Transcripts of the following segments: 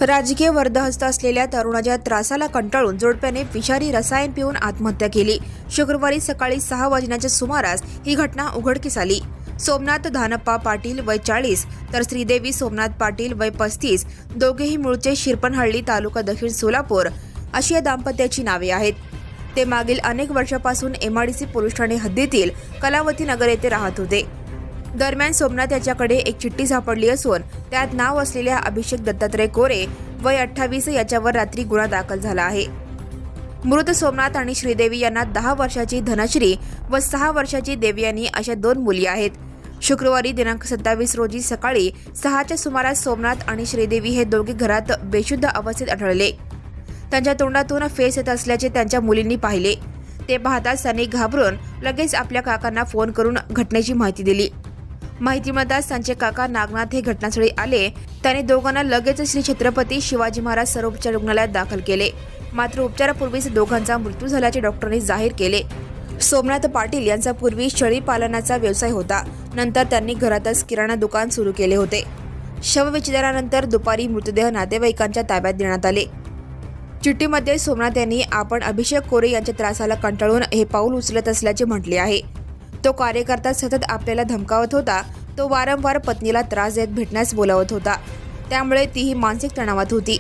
राजकीय वर्दहस्त असलेल्या तरुणाच्या त्रासाला कंटाळून जोडप्याने विषारी रसायन पिऊन आत्महत्या केली। शुक्रवारी सकाळी 6 वाजण्याच्या सुमारास ही घटना उघडकीस आली। सोमनाथ धानप्पा पाटील वय 40 तर श्रीदेवी सोमनाथ पाटील वय 35 दोघेही मूळचे शिरपणहळ्ळी तालुका दक्षिण सोलापूर अशी या दाम्पत्याची नावे आहेत। ते मागील अनेक वर्षापासून एमआयडीसी पोलीस ठाणे हद्दीतील कलावती नगर येथे राहत होते। दरम्यान सोमनाथ याच्याकडे एक चिठ्ठी सापडली असून त्यात नाव असलेल्या अभिषेक दत्तात्रय कोरे वय 28 याच्यावर रात्री गुन्हा दाखल झाला आहे। मृत सोमनाथ आणि श्रीदेवी यांना 10 वर्षाची धनश्री व 6 वर्षाची देवयानी अशा 2 मुली आहेत। शुक्रवारी दिनांक 27 रोजी सकाळी 6च्या सुमारास सोमनाथ आणि श्रीदेवी हे दोघे घरात बेशुद्ध अवस्थेत आढळले। त्यांच्या तोंडातून फेस येत असल्याचे त्यांच्या मुलींनी पाहिले। ते पाहताच त्यांनी घाबरून लगेच आपल्या काकांना फोन करून घटनेची माहिती दिली। माहिती मिळताच त्यांचे काका नागनाथ हे घटनास्थळी आले। त्यांनी दोघांना लगेच श्री छत्रपती शिवाजी महाराज सर्वोपचार रुग्णालयात दाखल केले। मात्र उपचारापूर्वीच दोघांचा मृत्यू झाल्याचे डॉक्टरांनी जाहीर केले। सोमनाथ पाटील यांचा पूर्वी शेळी पालनाचा व्यवसाय होता। नंतर त्यांनी घरातच किराणा दुकान सुरू केले होते। शवविच्छेदनानंतर दुपारी मृतदेह नातेवाईकांच्या ताब्यात देण्यात आले। चिठ्ठीमध्ये सोमनाथ यांनी आपण अभिषेक कोरे यांच्या त्रासाला कंटाळून हे पाऊल उचलत असल्याचे म्हटले आहे। तो कार्यकर्ता सतत आपल्याला धमकावत होता। तो वारंवार पत्नीला त्रास देत भेटण्यास बोलावत होता, त्यामुळे तीही मानसिक तणावात होती।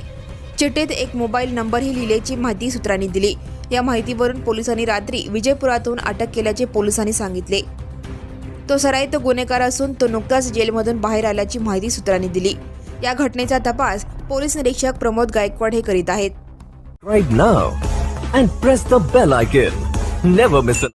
चिठ्ठीत एक मोबाईल नंबरही लिहिल्याची माहिती सूत्रांनी दिली। या माहितीवरून पोलिसांनी रात्री विजयपुरातून अटक केल्याचे पोलिसांनी सांगितले। तो सराईत गुन्हेगार असून तो नुकताच जेलमधून बाहेर आल्याची माहिती सूत्रांनी दिली। या घटनेचा तपास पोलीस निरीक्षक प्रमोद गायकवाड हे करीत आहेत। Right now and press the bell icon. Never miss a